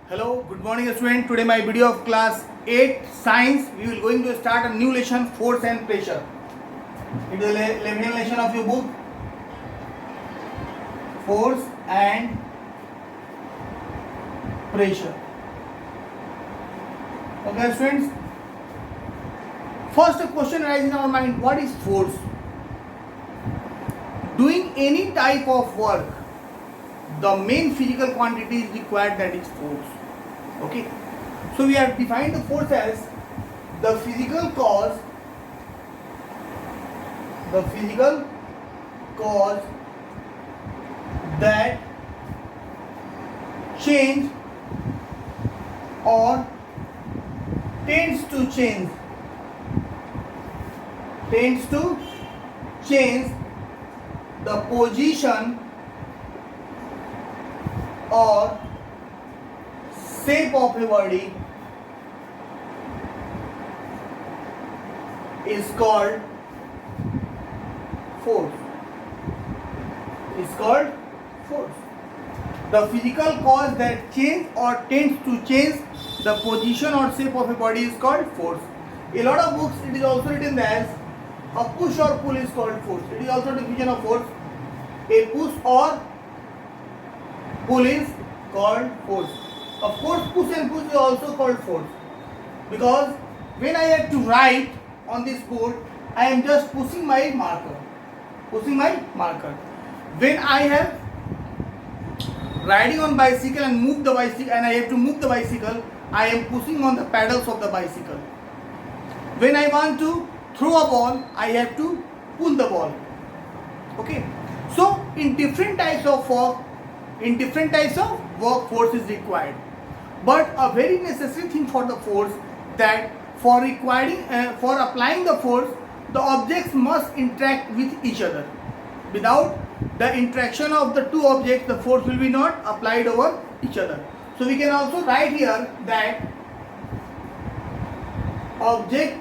Hello, good morning student. Today my video of class 8 science. We will going to start a new lesson, force and pressure. It is a 11th lesson of your book, force and pressure. Okay students, first a question arises in our mind, what is force? Doing any type of work, the main physical quantity is required, that is force. Okay, so we have defined the force as the physical cause that change or tends to change the position or shape of a body is called force. The physical cause that change or tends to change the position or shape of a body is called force. In a lot of books it is also written as a push or pull is called force. It is also a definition of force. A push or pull is called force. Of course, push and pull is also called force, because when I have to write on this board, I am just pushing my marker. When I have riding on bicycle and move the bicycle, and I have to move the bicycle, I am pushing on the pedals of the bicycle. When I want to throw a ball, I have to pull the ball. Okay, so in different types of work, force is required. But a very necessary thing for the force, that for applying the force, the objects must interact with each other. Without the interaction of the two objects, the force will be not applied over each other. So we can also write here that objects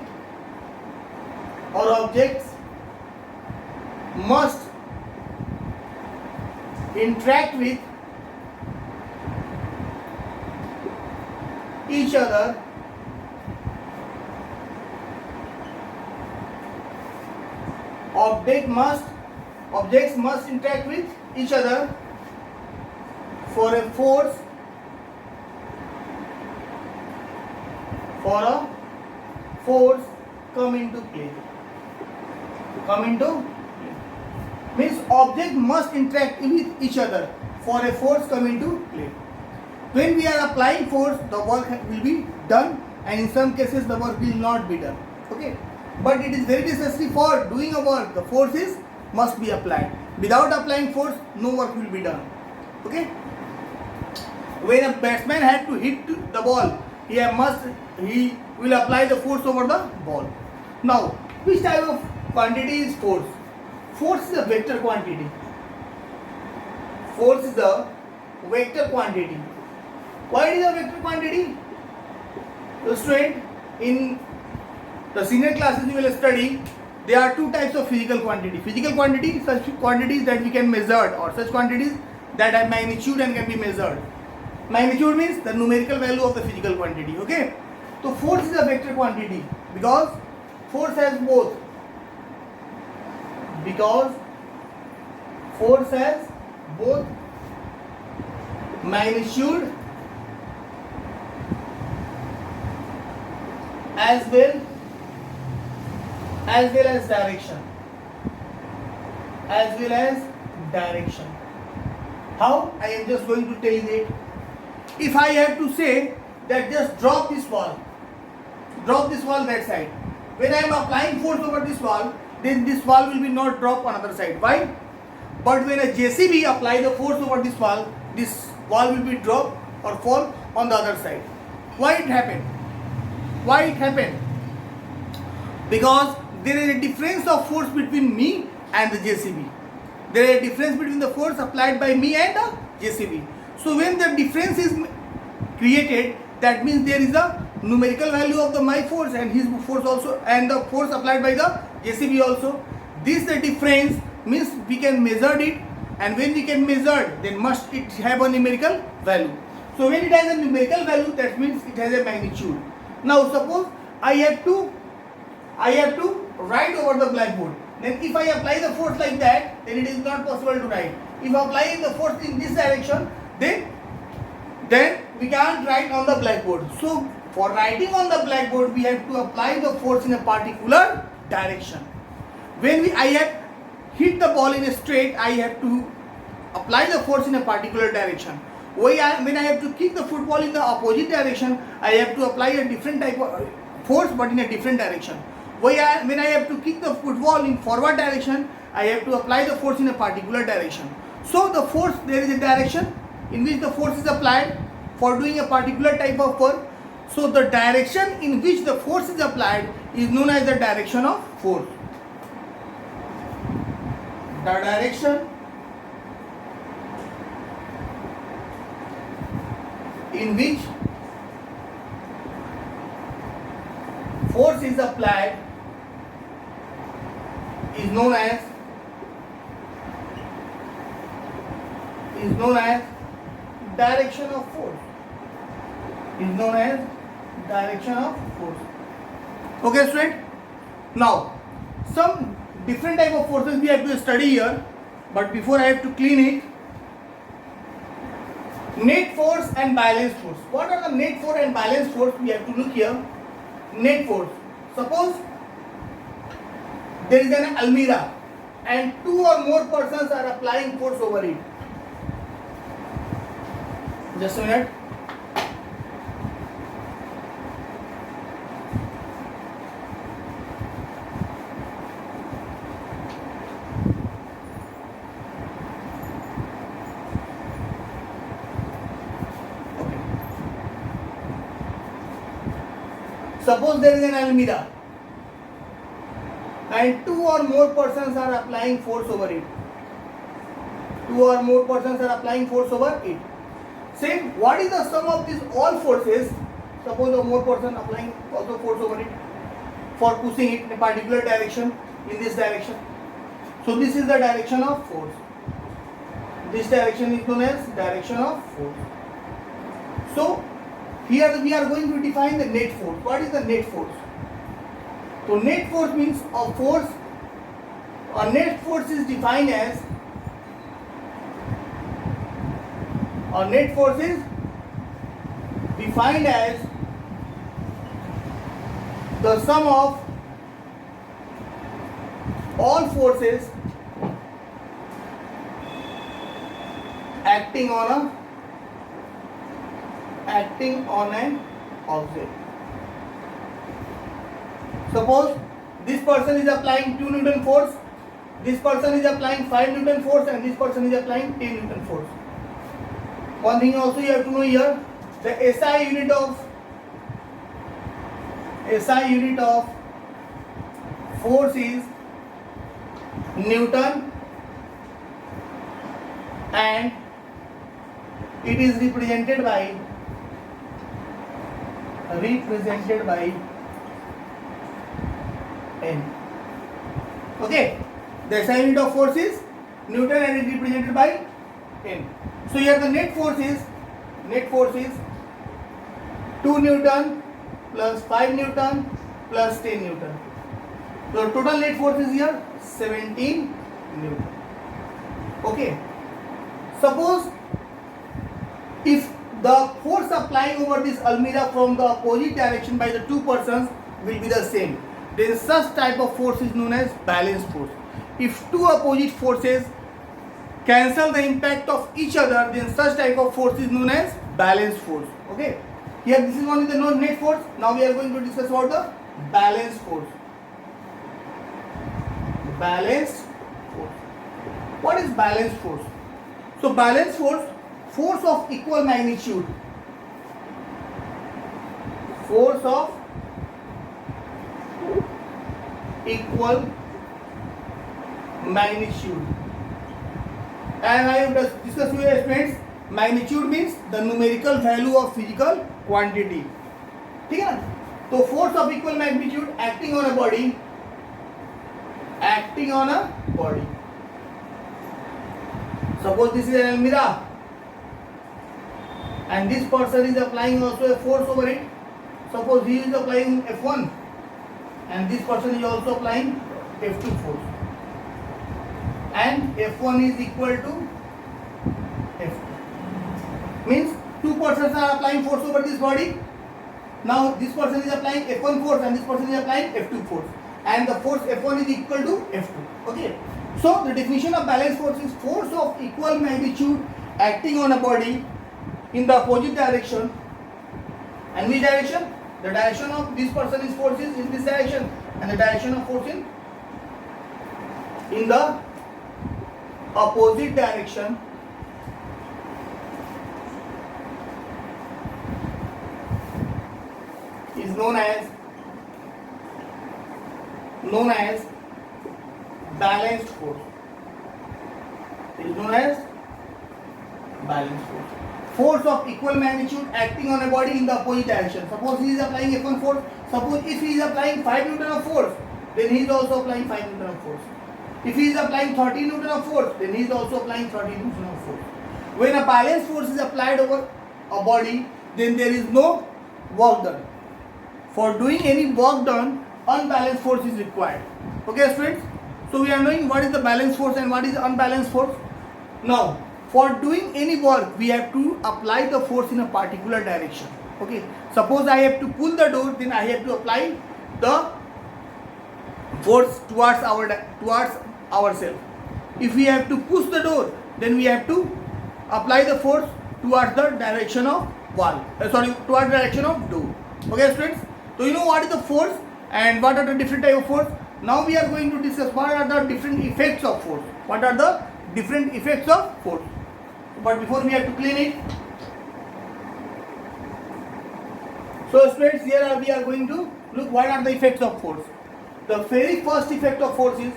must interact with each other objects must interact with each other for a force come into play. Means object must interact with each other for a force come into play. When we are applying force, the work will be done, and in some cases the work will not be done. Okay, but it is very necessary for doing a work, the forces must be applied. Without applying force, no work will be done. Okay, when a batsman had to hit the ball, he will apply the force over the ball. Now, which type of quantity is force? Force is a vector quantity. Why it is a vector quantity? So student, in the senior classes you will study, there are two types of physical quantity. Physical quantity, such quantities that we can measure, or such quantities that have magnitude and can be measured. Magnitude means the numerical value of the physical quantity. Okay, so force is a vector quantity because force has both magnitude as well as direction. How? I am just going to tell you that. If I have to say that just drop this wall that side, when I am applying force over this wall, then this wall will be not drop on other side. Why? But when a JCB apply the force over this wall will be drop or fall on the other side. Why it happened? Because there is a difference of force between me and the JCB. There is a difference between the force applied by me and the JCB. So when the difference is created, that means there is a numerical value of my force and his force also, and the force applied by the JCB also. This the difference means we can measure it, and when we can measure, then must it have a numerical value. So when it has a numerical value, that means it has a magnitude. Now suppose I have to write over the blackboard. Then if I apply the force like that, then it is not possible to write. If I apply the force in this direction, then we can't write on the blackboard. So for writing on the blackboard, we have to apply the force in a particular direction. When I have hit the ball in a straight, I have to apply the force in a particular direction. When I have to kick the football in the opposite direction, I have to apply a different type of force, but in a different direction. When I have to kick the football in forward direction, I have to apply the force in a particular direction. So the force, there is a direction in which the force is applied for doing a particular type of work. So the direction in which the force is applied is known as the direction of force. The direction in which force is applied is known as direction of force. Okay, student. Now some different type of forces we have to study here, but before I have to clean it. Net force and balance force. What are the net force and balance force? We have to look here. Net force. Suppose there is an almirah and two or more persons are applying force over it. Just a minute. Suppose there is an almirah and two or more persons are applying force over it. Say, what is the sum of these all forces? Suppose a more person applying also force over it for pushing it in a particular direction, in this direction. So this is the direction of force. This direction is known as direction of force. So here we are going to define the net force. What is the net force? So net force means a force. A net force is defined as the sum of all forces acting on an object. Suppose this person is applying 2 Newton force, this person is applying 5 Newton force, and this person is applying 10 Newton force. One thing also you have to know here, the SI unit of force is Newton, and it is represented by N. Okay, the SI unit of force is Newton and it is represented by N. So here the net force is 2 Newton plus 5 Newton plus 10 Newton. So total net force is here 17 Newton. Okay. Suppose if the force applying over this almirah from the opposite direction by the two persons will be the same, then such type of force is known as balance force. If two opposite forces cancel the impact of each other, then such type of force is known as balance force. Okay. Here this is only the known net force. Now we are going to discuss about the balance force. Balance force. What is balance force? So balance force of equal magnitude. Force of equal magnitude. And I have discussed with you students, magnitude means the numerical value of physical quantity. ठीक है ना? तो force of equal magnitude acting on a body. Suppose this is an almirah. and this person is applying also a force over it. Suppose he is applying F1 and this person is also applying F2 force, and F1 is equal to F2. Means two persons are applying force over this body. Now this person is applying F1 force and this person is applying F2 force, and the force F1 is equal to F2. Okay. So the definition of balance force is force of equal magnitude acting on a body in the opposite direction. And which direction? The direction of this person's force is in this direction, and the direction of force in the opposite direction is known as balanced force. Is known as balanced force. Force of equal magnitude acting on a body in the opposite direction. Suppose he is applying F1 force. Suppose if he is applying 5 Newton of force, then he is also applying 5 Newton of force. If he is applying 30 Newton of force, then he is also applying 30 Newton of force. When a balanced force is applied over a body, then there is no work done. For doing any work done, unbalanced force is required. Okay, students? So we are knowing what is the balanced force and what is the unbalanced force. Now, for doing any work, we have to apply the force in a particular direction. Okay. Suppose I have to pull the door, then I have to apply the force towards ourselves. If we have to push the door, then we have to apply the force towards the direction of wall. Towards the direction of door. Okay, students. So you know what is the force and what are the different type of force. Now we are going to discuss what are the different effects of force. What are the different effects of force. But before we have to clean it. So students, here we are going to look what are the effects of force. The very first effect of force is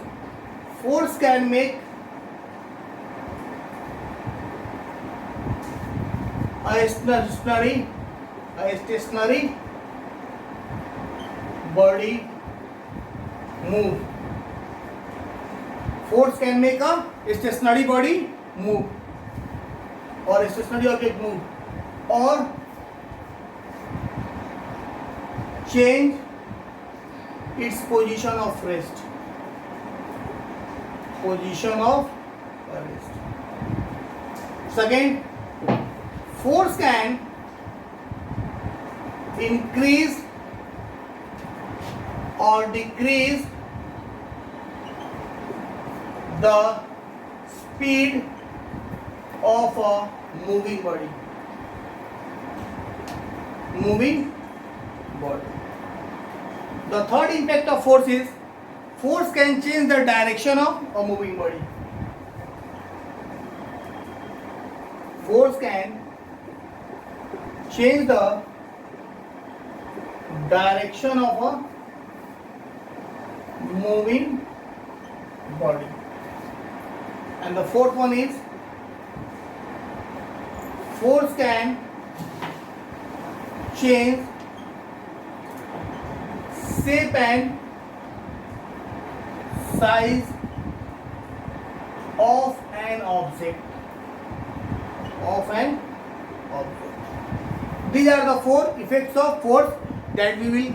force can make a stationary body move. Force can make a stationary body move or a stationary object move or change its position of rest. Second, force can increase or decrease the speed of a moving body. The third impact of force is force can change the direction of a moving body. Force can change the direction of a moving body. And the fourth one is force can change shape and size of an object. These are the four effects of force that we will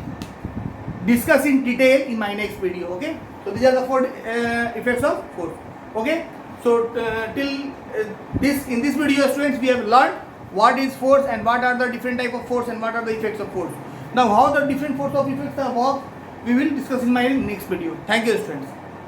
discuss in detail in my next video. Okay, so these are the four effects of force. Okay, so in this video, students, we have learned what is force and what are the different type of force and what are the effects of force. Now how the different force of effects are work, we will discuss in my next video. Thank you, students.